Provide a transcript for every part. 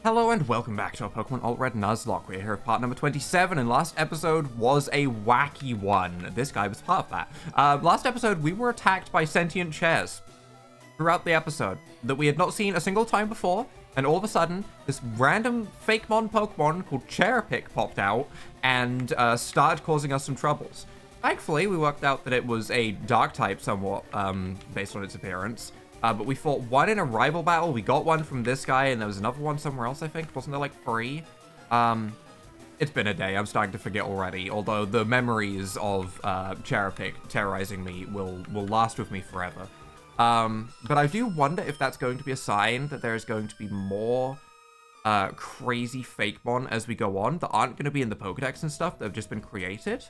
Hello and welcome back to our Pokemon AlteRed Nuzlocke. We're here at part number 27, and last episode was a wacky one. This guy was part of that. Last episode, we were attacked by sentient chairs throughout the episode that we had not seen a single time before, and all of a sudden, this random Fakemon Pokemon called Cherpick popped out and started causing us some troubles. Thankfully, we worked out that it was a dark type somewhat, based on its appearance. But we fought one in a rival battle. We got one from this guy, and there was another one somewhere else, I think. Wasn't there, like, 3? It's been a day. I'm starting to forget already. Although the memories of Cherpick terrorizing me will last with me forever. But I do wonder if that's going to be a sign that there is going to be more crazy Fakemon as we go on that aren't going to be in the Pokedex and stuff that have just been created.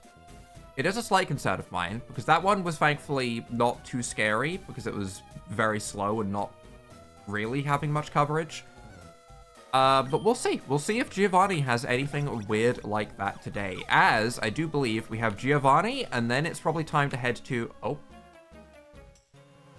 It is a slight concern of mine, because that one was thankfully not too scary, because it was very slow and not really having much coverage. But we'll see. We'll see if Giovanni has anything weird like that today, as I do believe we have Giovanni, and then it's probably time to head to... Oh.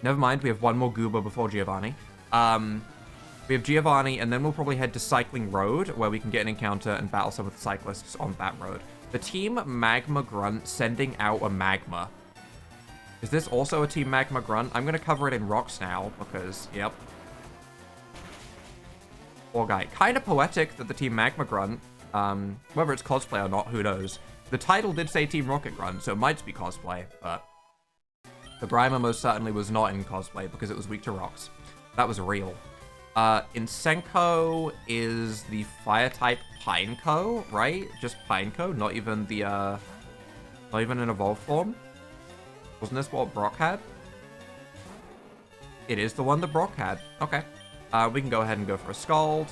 Never mind, we have one more Goober before Giovanni. We have Giovanni, and then we'll probably head to Cycling Road, where we can get an encounter and battle some of the cyclists on that road. The Team Magma Grunt sending out a Magma. Is this also a Team Magma Grunt? I'm going to cover it in rocks now, because, yep. Poor guy. Kind of poetic that the Team Magma Grunt, whether it's cosplay or not, who knows. The title did say Team Rocket Grunt, so it might be cosplay, but... The Grimer most certainly was not in cosplay, because it was weak to rocks. That was real. Insenko is the Fire-type Pineco, right? Just Pineco, not even the, not even an evolved form? Wasn't this what Brock had? It is the one that Brock had. Okay. We can go ahead and go for a Scald,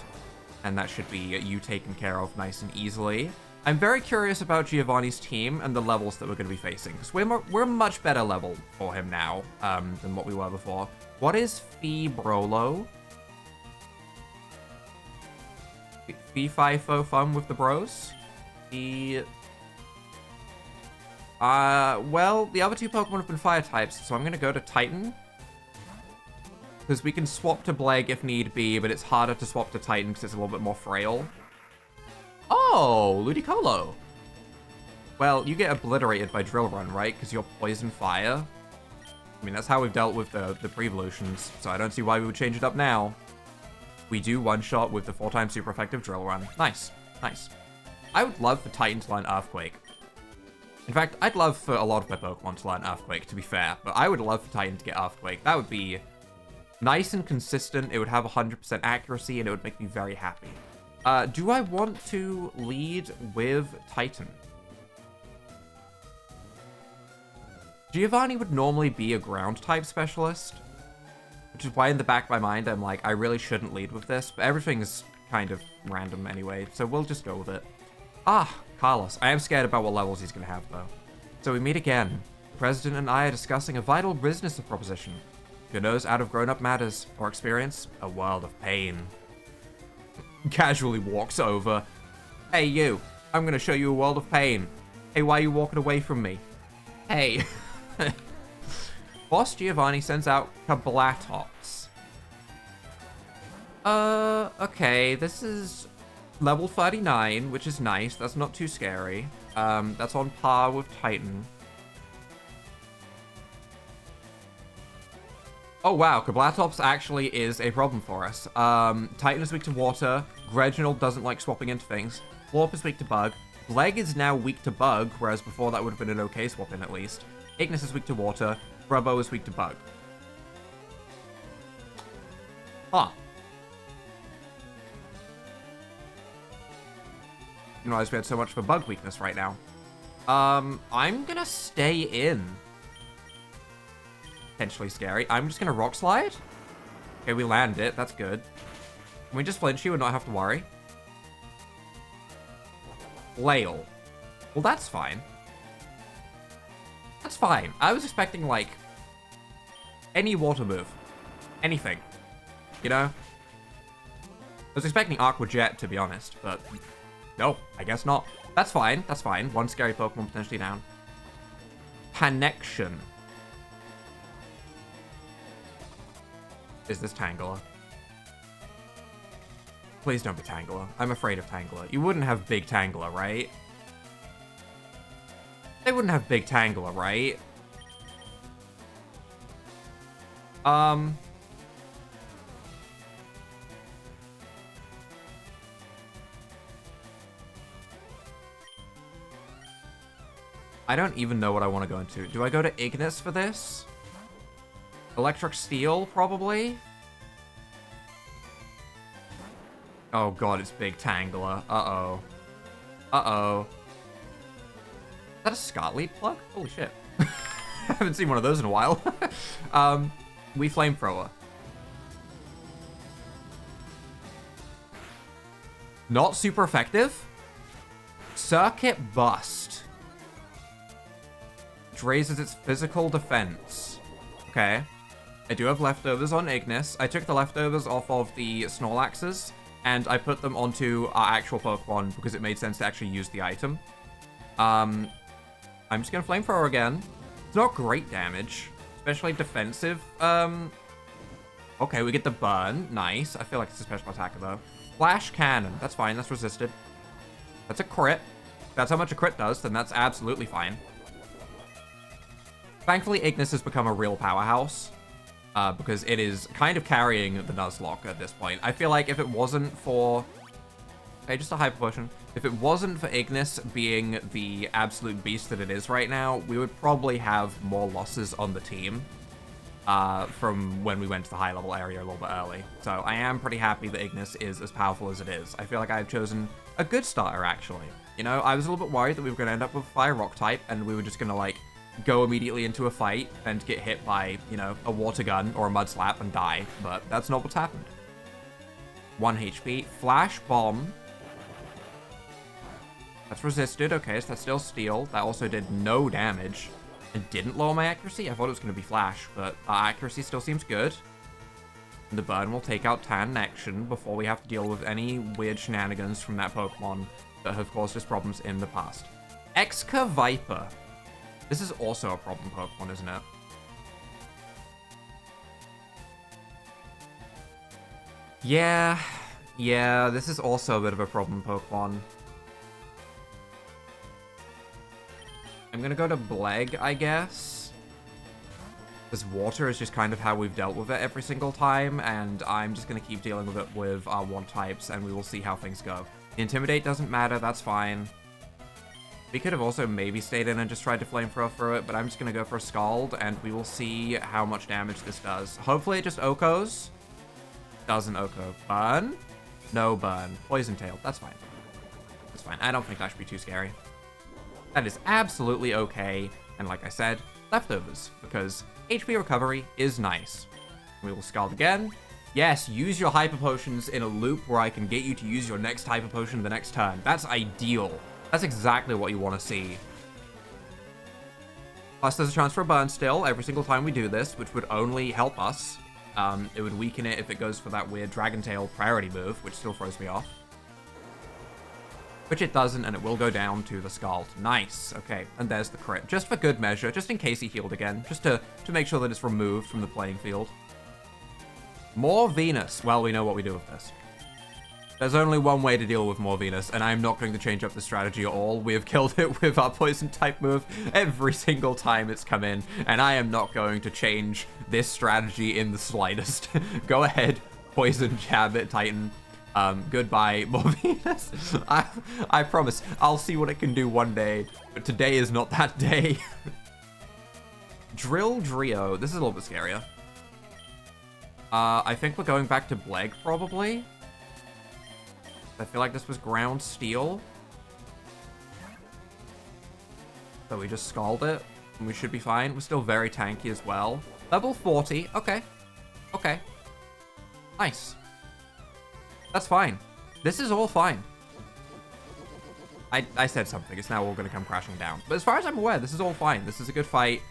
and that should be you taken care of nice and easily. I'm very curious about Giovanni's team and the levels that we're going to be facing, because we're much better level for him now, than what we were before. What is Feebrolo? Fee-fi-fo fun with the bros? Well, the other two Pokemon have been fire types, so I'm gonna go to Titan. Because we can swap to Bleg if need be, but it's harder to swap to Titan because it's a little bit more frail. Oh, Ludicolo. Well, you get obliterated by Drill Run, right? Because you're Poison Fire. I mean, that's how we've dealt with the pre-evolutions, so I don't see why we would change it up now. We do one-shot with the 4-time super effective Drill Run. Nice. Nice. I would love for Titan to learn Earthquake. In fact, I'd love for a lot of my Pokemon to learn Earthquake, to be fair. But I would love for Titan to get Earthquake. That would be nice and consistent. It would have 100% accuracy, and it would make me very happy. Do I want to lead with Titan? Giovanni would normally be a Ground-type specialist. Which is why in the back of my mind, I'm like, I really shouldn't lead with this. But everything's kind of random anyway, so we'll just go with it. Ah, Carlos. I am scared about what levels he's going to have, though. So we meet again. The President and I are discussing a vital business proposition. Who knows out of grown-up matters, or experience a world of pain. Casually walks over. Hey, you. I'm going to show you a world of pain. Hey, why are you walking away from me? Hey. Boss Giovanni sends out Kablatops. Okay, this is level 39, which is nice. That's not too scary. That's on par with Titan. Oh, wow, Kablatops actually is a problem for us. Titan is weak to water. Reginald doesn't like swapping into things. Florp is weak to bug. Bleg is now weak to bug, whereas before that would have been an okay swap in at least. Ignis is weak to water. Grubbo is weak to bug. Huh. You know, we had so much for bug weakness right now. I'm gonna stay in. Potentially scary. I'm just gonna Rock Slide. Okay, we land it. That's good. Can we just flinch you and not have to worry? Flail. Well, that's fine. That's fine. I was expecting, like, any water move. Anything. You know? I was expecting Aqua Jet, to be honest, but no, I guess not. That's fine. That's fine. One scary Pokemon potentially down. Connection. Is this Tangela? Please don't be Tangela. I'm afraid of Tangela. You wouldn't have Big Tangela, right? They wouldn't have Big Tangela, right? I don't even know what I want to go into. Do I go to Ignis for this? Electric Steel, probably? Oh god, it's Big Tangela. Uh-oh. Uh-oh. Is that a Scott Lead plug? Holy shit. I haven't seen one of those in a while. We Flamethrower. Not super effective. Circuit Bust. Which raises its physical defense. Okay. I do have leftovers on Ignis. I took the leftovers off of the Snorlaxes, and I put them onto our actual Pokemon because it made sense to actually use the item. I'm just gonna Flamethrower again. It's not great damage, especially defensive. Okay, we get the burn. Nice. I feel like it's a special attacker, though. Flash Cannon. That's fine. That's resisted. That's a crit. If that's how much a crit does, then that's absolutely fine. Thankfully, Ignis has become a real powerhouse. Because it is kind of carrying the Nuzlocke at this point. I feel like if it wasn't for... Okay, just a Hyper Potion. If it wasn't for Ignis being the absolute beast that it is right now, we would probably have more losses on the team from when we went to the high level area a little bit early. So I am pretty happy that Ignis is as powerful as it is. I feel like I've chosen a good starter, actually. You know, I was a little bit worried that we were going to end up with Fire Rock type, and we were just going to, like, go immediately into a fight and get hit by, you know, a water gun or a mud slap and die, but that's not what's happened. 1 HP. Flash Bomb. That's resisted. Okay, so that's still steel. That also did no damage and didn't lower my accuracy. I thought it was going to be flash, but our accuracy still seems good. And the burn will take out Tan Action before we have to deal with any weird shenanigans from that Pokemon that have caused us problems in the past. Excavaviper. This is also a problem Pokemon, isn't it? Yeah, this is also a bit of a problem Pokemon. I'm gonna go to Bleg, I guess. Because water is just kind of how we've dealt with it every single time, and I'm just gonna keep dealing with it with our one types, and we will see how things go. The Intimidate doesn't matter, that's fine. We could have also maybe stayed in and just tried to Flamethrower through it, but I'm just going to go for a Scald, and we will see how much damage this does. Hopefully it just Okos. Doesn't Oko. Burn? No burn. Poison Tail. That's fine. That's fine. I don't think that should be too scary. That is absolutely okay. And like I said, leftovers, because HP recovery is nice. We will Scald again. Yes, use your Hyper Potions in a loop where I can get you to use your next Hyper Potion the next turn. That's ideal. That's exactly what you want to see. Plus, there's a chance for a burn still every single time we do this, which would only help us. It would weaken it if it goes for that weird Dragon Tail priority move, which still throws me off. Which it doesn't, and it will go down to the Scald. Nice. Okay, and there's the crit. Just for good measure, just in case he healed again. Just to make sure that it's removed from the playing field. More Venus. Well, we know what we do with this. There's only one way to deal with more Venus, and I'm not going to change up the strategy at all. We have killed it with our poison type move every single time it's come in, and I am not going to change this strategy in the slightest. Go ahead, poison jab it, Titan. Goodbye, more Venus. I promise, I'll see what it can do one day, but today is not that day. Drill Drio. This is a little bit scarier. I think we're going back to Bleg, probably. I feel like this was ground steel. So we just Scald it, and we should be fine. We're still very tanky as well. Level 40. Okay. Okay. Nice. That's fine. This is all fine. I said something. It's now all going to come crashing down. But as far as I'm aware, this is all fine. This is a good fight.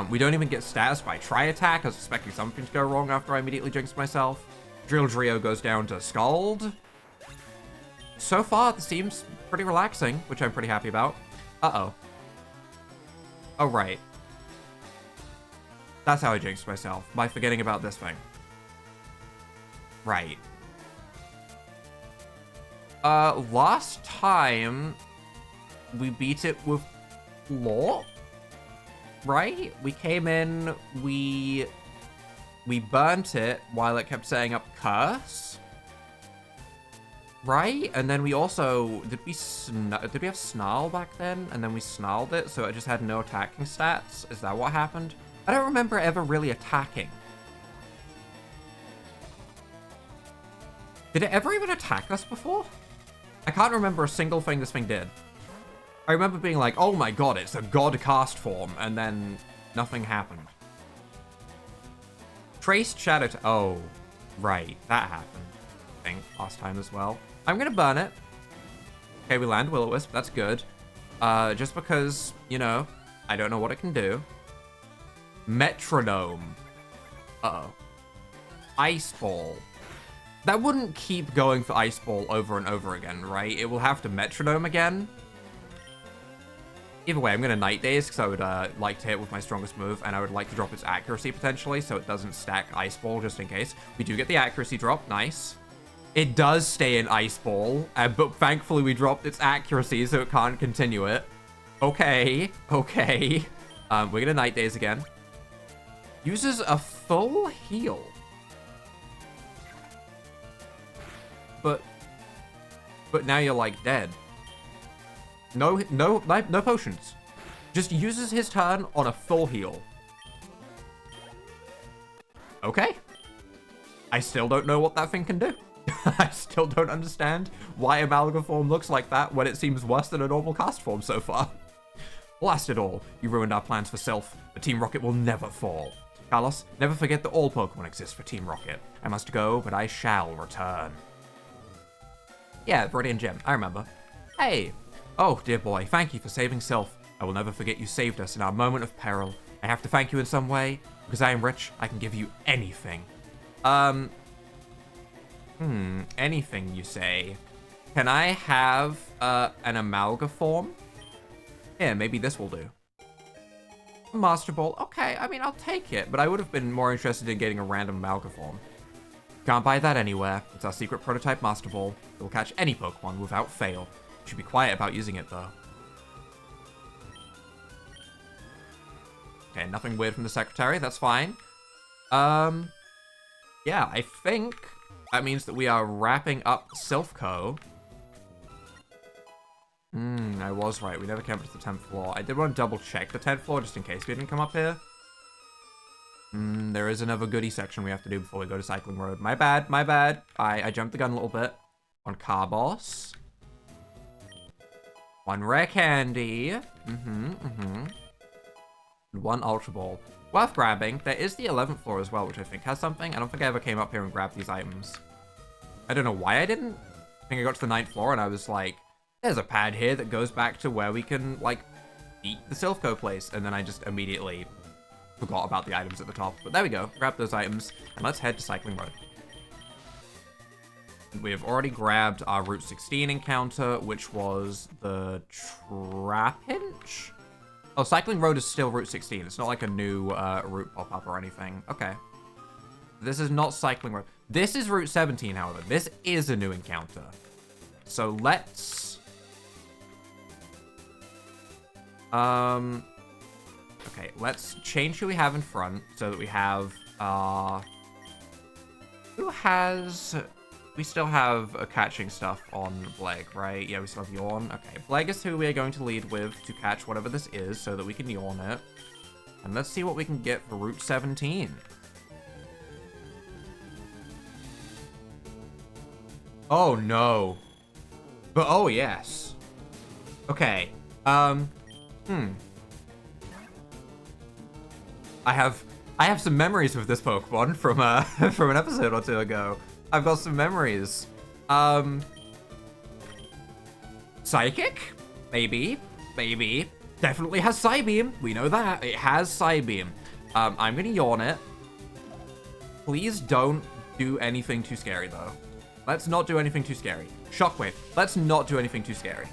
We don't even get status by Tri-Attack. I was expecting something to go wrong after I immediately jinxed myself. Drill Drio goes down to Scald. So far, this seems pretty relaxing, which I'm pretty happy about. Uh-oh. Oh, right. That's how I jinxed myself, by forgetting about this thing. Right. Last time we beat it with law, right? We came in, we burnt it while it kept saying up curse, right? And then we also, did we have snarl back then? And then we snarled it, so it just had no attacking stats? Is that what happened? I don't remember ever really attacking. Did it ever even attack us before? I can't remember a single thing this thing did. I remember being like, oh my god, it's a god cast form, and then nothing happened. Traced shadow oh, right, that happened, I think, last time as well. I'm gonna burn it. Okay, we land Will-O-Wisp, that's good. Just because, you know, I don't know what it can do. Metronome. Uh-oh. Ice Ball. That wouldn't keep going for Ice Ball over and over again, right? It will have to Metronome again. Either way, I'm going to Night Daze because I would like to hit with my strongest move, and I would like to drop its accuracy potentially so it doesn't stack Ice Ball just in case. We do get the accuracy drop. Nice. It does stay in Ice Ball, but thankfully we dropped its accuracy so it can't continue it. Okay. Okay. We're going to Night Daze again. Uses a full heal. But now you're like dead. No potions. Just uses his turn on a full heal. Okay. I still don't know what that thing can do. I still don't understand why Amalgam form looks like that when it seems worse than a normal cast form so far. Blast it all. You ruined our plans for Silph, but Team Rocket will never fall. Carlos, never forget that all Pokemon exist for Team Rocket. I must go, but I shall return. Yeah, Viridian Gem. I remember. Hey. Oh, dear boy. Thank you for saving Silph. I will never forget you saved us in our moment of peril. I have to thank you in some way. Because I am rich, I can give you anything. Anything, you say? Can I have, an Amalgam form? Yeah, maybe this will do. Master Ball. Okay, I mean, I'll take it. But I would have been more interested in getting a random Amalgam form. Can't buy that anywhere. It's our secret prototype Master Ball. It will catch any Pokemon without fail. You should be quiet about using it, though. Okay, nothing weird from the Secretary. That's fine. Yeah, I think that means that we are wrapping up Silph Co. I was right. We never came up to the 10th floor. I did want to double check the 10th floor just in case we didn't come up here. There is another goodie section we have to do before we go to Cycling Road. My bad, my bad. I jumped the gun a little bit. On Carboss. One rare candy. One Ultra Ball. Worth grabbing. There is the 11th floor as well, which I think has something. I don't think I ever came up here and grabbed these items. I don't know why I didn't. I think I got to the 9th floor and I was like, there's a pad here that goes back to where we can, like, beat the Silph Co place. And then I just immediately forgot about the items at the top. But there we go. Grab those items and let's head to Cycling Road. We have already grabbed our Route 16 encounter, which was the Trapinch? Oh, Cycling Road is still Route 16. It's not like a new route pop-up or anything. Okay. This is not Cycling Road. This is Route 17, however. This is a new encounter. So let's... Okay, let's change who we have in front so that we have, who has... We still have catching stuff on Bleg, right? Yeah, we still have Yawn. Okay, Bleg is who we are going to lead with to catch whatever this is so that we can Yawn it. And let's see what we can get for Route 17. Oh, no. But, oh, yes. Okay. I have some memories with this Pokemon from from an episode or two ago. I've got some memories. Psychic? Maybe. Maybe. Definitely has Psybeam. We know that. It has Psybeam. I'm gonna Yawn it. Please don't do anything too scary, though. Let's not do anything too scary. Shockwave. Let's not do anything too scary.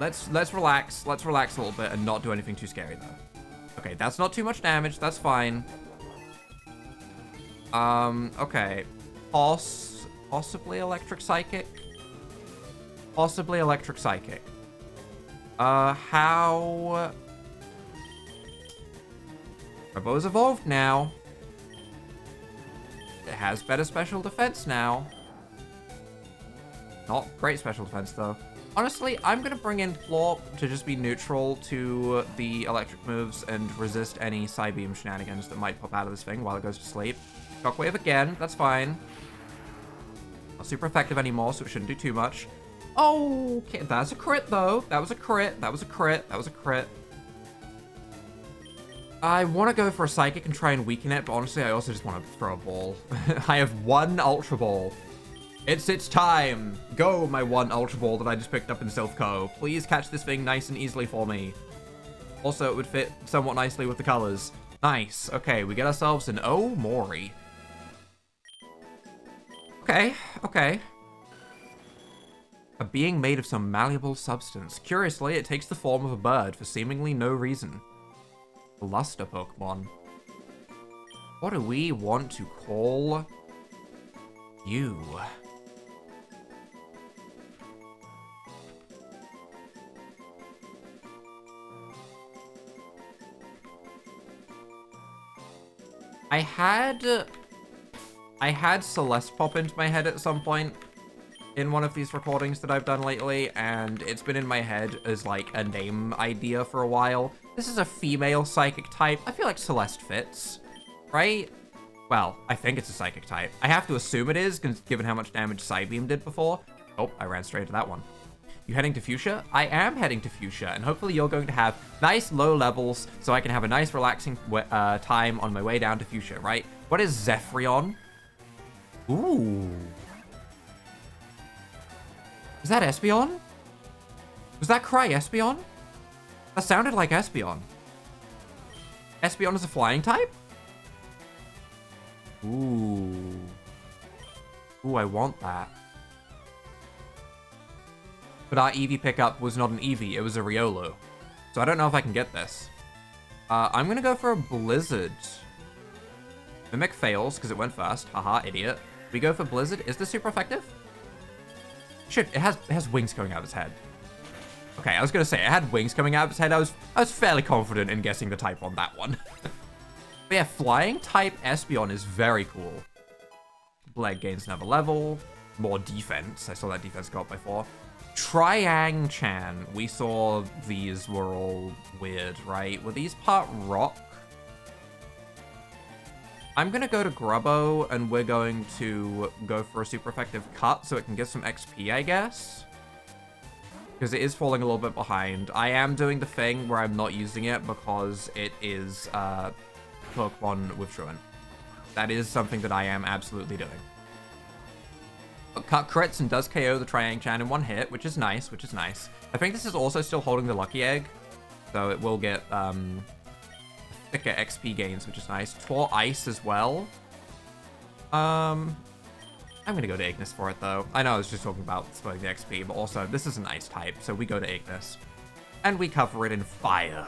Let's relax. Let's relax a little bit and not do anything too scary, though. Okay, that's not too much damage. That's fine. Okay. Possibly Electric Psychic. Possibly Electric Psychic. How... My bow's evolved now. It has better special defense now. Not great special defense, though. Honestly, I'm going to bring in Plorp to just be neutral to the electric moves and resist any Psybeam shenanigans that might pop out of this thing while it goes to sleep. Shockwave again, that's fine. Not super effective anymore, so it shouldn't do too much. Okay, that's a crit, though. That was a crit, that was a crit, that was a crit. I want to go for a Psychic and try and weaken it, but honestly, I also just want to throw a ball. I have one Ultra Ball. It's time. Go, my one Ultra Ball that I just picked up in Silph Co. Please catch this thing nice and easily for me. Also, it would fit somewhat nicely with the colors. Nice. Okay, we get ourselves an Mori. Okay, okay. A being made of some malleable substance. Curiously, it takes the form of a bird for seemingly no reason. A Luster Pokemon. What do we want to call you? I had Celeste pop into my head at some point in one of these recordings that I've done lately, and it's been in my head as like a name idea for a while. This is a female psychic type. I feel like Celeste fits, right? Well, I think it's a psychic type. I have to assume it is, given how much damage Psybeam did before. Oh, I ran straight to that one. You heading to Fuschia? I am heading to Fuschia, and hopefully you're going to have nice low levels so I can have a nice relaxing time on my way down to Fuschia, right? What is Zephyrion? Ooh. Is that Espeon? Was that cry Espeon? That sounded like Espeon. Espeon is a flying type? Ooh. Ooh, I want that. But our Eevee pickup was not an Eevee, it was a Riolu. So I don't know if I can get this. I'm gonna go for a Blizzard. Mimic fails, because it went first. Haha, idiot. We go for Blizzard. Is this super effective? Shit, it has wings coming out of its head. Okay, I was gonna say, it had wings coming out of its head. I was fairly confident in guessing the type on that one. But yeah, flying type Espeon is very cool. Blade gains another level. More defense. I saw that defense go up by 4. Triang-chan. We saw these were all weird, right? Were these part rock? I'm gonna go to Grubbo, and we're going to go for a super effective cut so it can get some XP, I guess. Because it is falling a little bit behind. I am doing the thing where I'm not using it because it is Pokemon with Truant. That is something that I am absolutely doing. Cut crits and does KO the Triang-chan in one hit, which is nice, which is nice. I think this is also still holding the Lucky Egg, so it will get thicker XP gains, which is nice. Tor Ice as well. I'm gonna go to Ignis for it, though. I know I was just talking about splitting the XP, but also this is an Ice type, so we go to Ignis. And we cover it in Fire.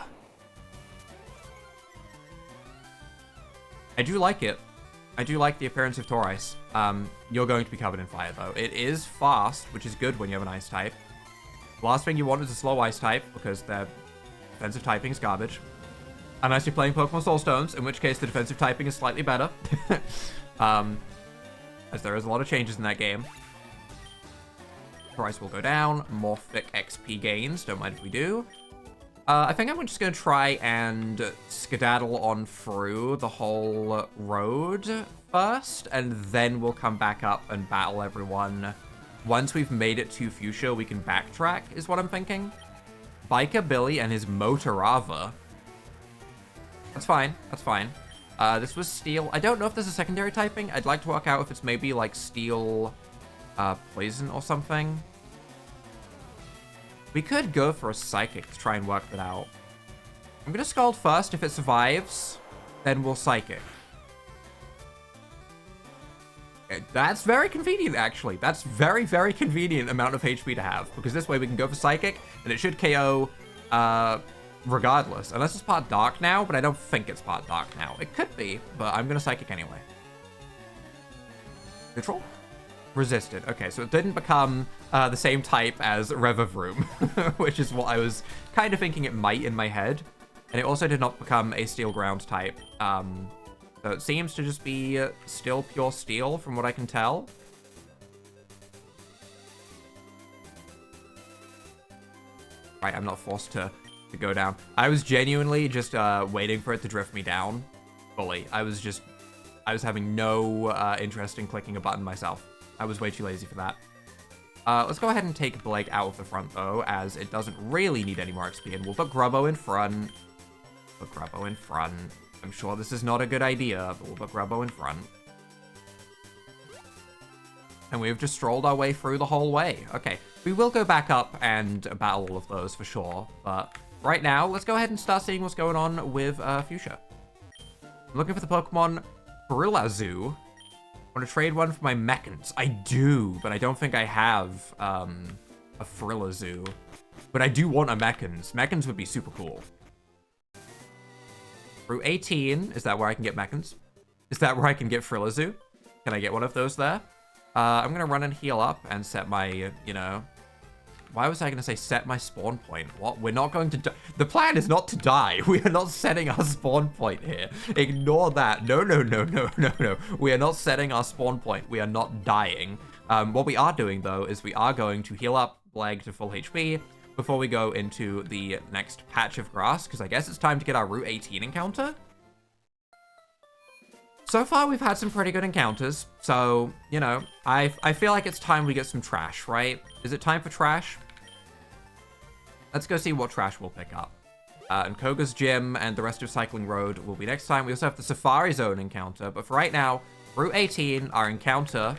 I do like it. I do like the appearance of Torice. You're going to be covered in fire, though. It is fast, which is good when you have an ice type. The last thing you want is a slow ice type, because their defensive typing is garbage. Unless you're playing Pokemon Soul Stones, in which case the defensive typing is slightly better. As there is a lot of changes in that game. Price will go down. Morphic XP gains. Don't mind if we do. I think I'm just going to try and skedaddle on through the whole road first, and then we'll come back up and battle everyone. Once we've made it to Fuschia, we can backtrack, is what I'm thinking. Biker Billy and his Motorava. That's fine. That's fine. This was Steel. I don't know if there's a secondary typing. I'd like to work out if it's maybe like Steel, Poison or something. We could go for a Psychic to try and work that out. I'm going to Scald first. If it survives, then we'll Psychic. That's very convenient, actually. That's very, very convenient amount of HP to have. Because this way we can go for Psychic, and it should KO regardless. Unless it's part Dark now, but I don't think it's part Dark now. It could be, but I'm going to Psychic anyway. Neutral? Resisted. Okay, so it didn't become the same type as Revavroom, which is what I was kind of thinking it might in my head. And it also did not become a Steel Ground type. So it seems to just be still pure Steel from what I can tell. Right, I'm not forced to go down. I was genuinely just waiting for it to drift me down fully. I was having no interest in clicking a button myself. I was way too lazy for that. Let's go ahead and take Blake out of the front, though, as it doesn't really need any more XP, and we'll put Grubbo in front. Put Grubbo in front. I'm sure this is not a good idea, but we'll put Grubbo in front. And we've just strolled our way through the whole way. Okay, we will go back up and battle all of those for sure, but right now, let's go ahead and start seeing what's going on with Fuschia. I'm looking for the Pokemon Frillazu. I want to trade one for my Mechans. I do, but I don't think I have a Frillazu. But I do want a Mechans. Mechans would be super cool. Route 18, is that where I can get Mechans? Is that where I can get Frillazu? Can I get one of those there? I'm going to run and heal up and set my, you know... Why was I going to say set my spawn point? What? We're not going to die. The plan is not to die. We are not setting our spawn point here. Ignore that. No, no, no, no, no, no. We are not setting our spawn point. We are not dying. What we are doing, though, is we are going to heal up Bleg to full HP before we go into the next patch of grass, because I guess it's time to get our Route 18 encounter. So far, we've had some pretty good encounters, so, you know, I feel like it's time we get some trash, right? Is it time for trash? Let's go see what trash we'll pick up. And Koga's Gym and the rest of Cycling Road will be next time. We also have the Safari Zone encounter, but for right now, Route 18, our encounter...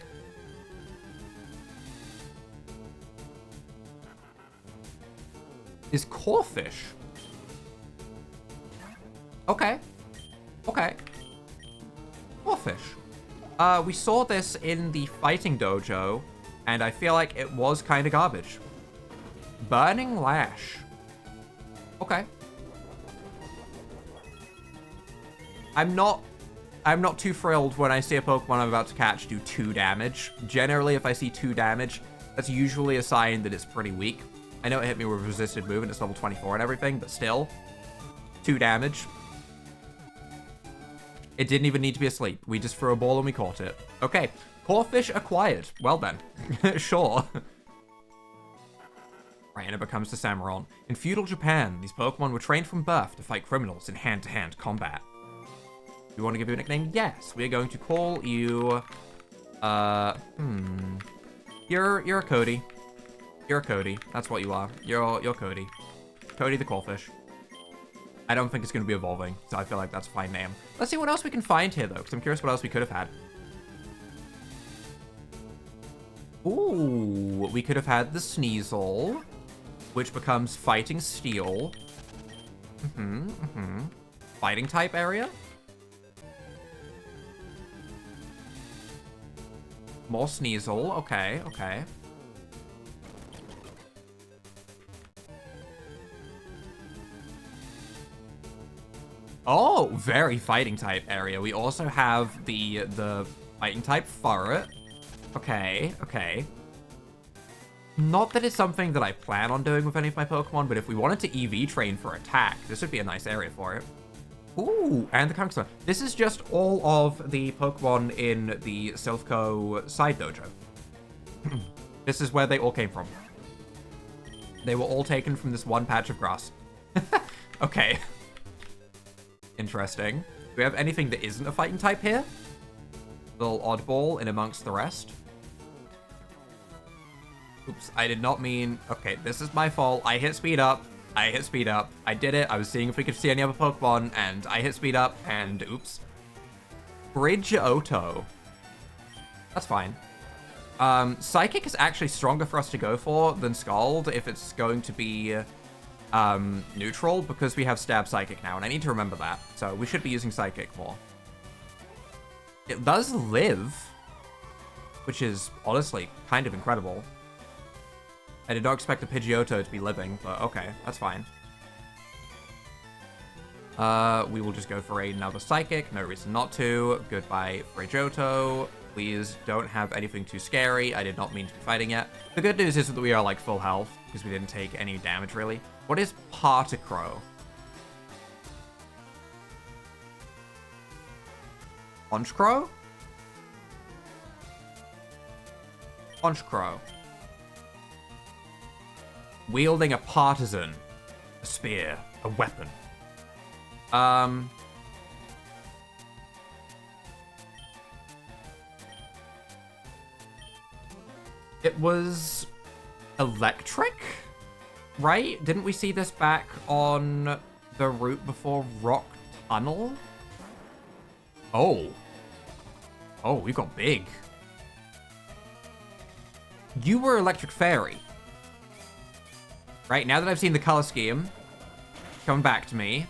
is Corphish. Okay. Okay. Corphish. We saw this in the fighting dojo, and I feel like it was kind of garbage. Burning Lash. Okay. I'm not too thrilled when I see a Pokemon I'm about to catch do 2 damage. Generally, if I see 2 damage, that's usually a sign that it's pretty weak. I know it hit me with resisted move and it's level 24 and everything, but still, 2 damage. It didn't even need to be asleep. We just threw a ball and we caught it. Okay, Corphish acquired. Well then, sure. Right, and it becomes the Samurott. In feudal Japan, these Pokemon were trained from birth to fight criminals in hand-to-hand combat. Do you want to give you a nickname? Yes, we are going to call you... You're a Cody. You're a Cody. That's what you are. You're Cody. Cody the Corphish. I don't think it's going to be evolving, so I feel like that's a fine name. Let's see what else we can find here, though, because I'm curious what else we could have had. Ooh, we could have had the Sneasel, which becomes Fighting Steel. Fighting type area? More Sneasel. Okay, okay. Oh, very fighting type area. We also have the fighting type Furret. Okay, okay. Not that it's something that I plan on doing with any of my Pokemon, but if we wanted to EV train for attack, this would be a nice area for it. Ooh, and the Conqueror. This is just all of the Pokemon in the Silph Co side dojo. This is where they all came from. They were all taken from this one patch of grass. Okay. Interesting. Do we have anything that isn't a fighting type here? Little oddball in amongst the rest. Oops, I did not mean... Okay, this is my fault. I hit speed up. I hit speed up. I did it. I was seeing if we could see any other Pokemon, and I hit speed up, and oops. Bridgeoto. That's fine. Psychic is actually stronger for us to go for than Scald if it's going to be... neutral, because we have Stab Psychic now, and I need to remember that. So we should be using Psychic more. It does live, which is honestly kind of incredible. I did not expect a Pidgeotto to be living, but okay, that's fine. We will just go for another Psychic. No reason not to. Goodbye, Pidgeotto. Please don't have anything too scary. I did not mean to be fighting yet. The good news is that we are like full health because we didn't take any damage really. What is Particrow? Punchcrow? Punchcrow. Wielding a partisan. A spear. A weapon. It was electric, right? Didn't we see this back on the route before Rock Tunnel? Oh. Oh, we got big. You were Electric Fairy. Right, now that I've seen the color scheme come back to me,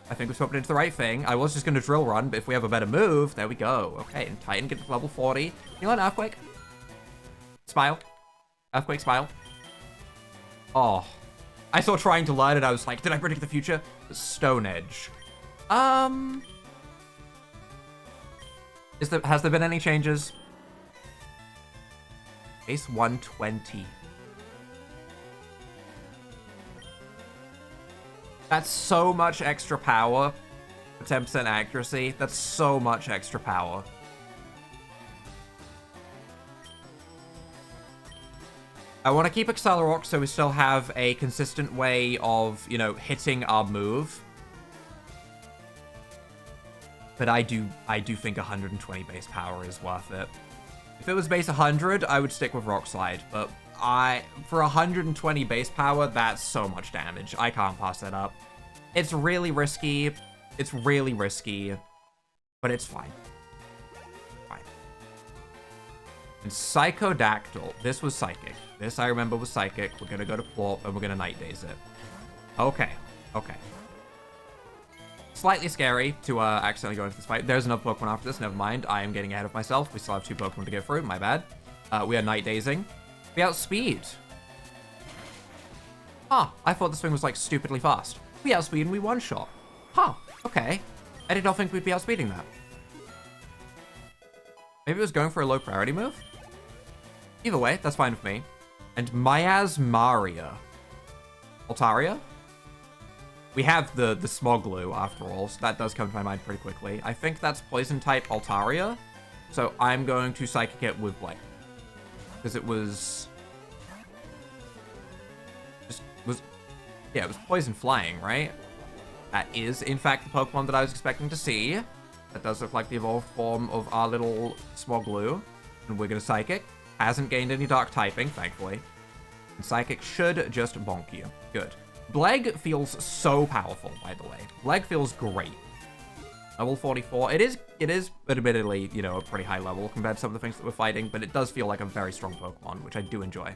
I think we're swapping into the right thing. I was just going to drill run, but if we have a better move, there we go. Okay, and Titan gets level 40. You know what, Earthquake? Smile. Earthquake, smile. Oh. I saw trying to learn and I was like, did I predict the future? Stone Edge. Has there been any changes? Base 120. That's so much extra power. 10% accuracy. That's so much extra power. I want to keep Accelerock so we still have a consistent way of, you know, hitting our move. But I do think 120 base power is worth it. If it was base 100, I would stick with Rock Slide, but for 120 base power, that's so much damage. I can't pass that up. It's really risky. It's really risky, but it's fine. Fine. And Psychodactyl. This was Psychic. This, I remember, was Psychic. We're going to go to Plorp, and we're going to Night Daze it. Okay. Okay. Slightly scary to accidentally go into this fight. There's another Pokemon after this. Never mind. I am getting ahead of myself. We still have 2 Pokemon to get through. My bad. We are Night Dazing. We outspeed. Huh. I thought this thing was, like, stupidly fast. We outspeed and we one-shot. Huh. Okay. I did not think we'd be outspeeding that. Maybe it was going for a low priority move? Either way, that's fine with me. And Miasmaria. Altaria? We have the Smoglu, after all, so that does come to my mind pretty quickly. I think that's Poison-type Altaria, so I'm going to Psychic it with Blade. Because it was... Yeah, it was Poison Flying, right? That is, in fact, the Pokemon that I was expecting to see. That does look like the evolved form of our little Smoglu. And we're going to Psychic. Hasn't gained any Dark typing, thankfully. And Psychic should just bonk you. Good. Bleg feels so powerful, by the way. Bleg feels great. Level 44. It is admittedly, you know, a pretty high level compared to some of the things that we're fighting, but it does feel like a very strong Pokemon, which I do enjoy.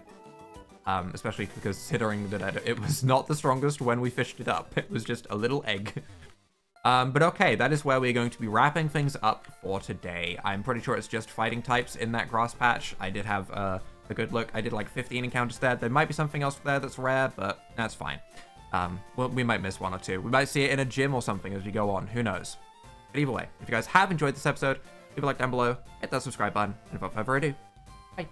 Especially because considering that it was not the strongest when we fished it up. It was just a little egg. But okay, that is where we're going to be wrapping things up for today. I'm pretty sure it's just fighting types in that grass patch. I did have a good look. I did like 15 encounters there. There might be something else there that's rare, but that's fine. Well, we might miss 1 or 2. We might see it in a gym or something as we go on. Who knows? But either way, if you guys have enjoyed this episode, leave a like down below, hit that subscribe button, and without further ado, bye.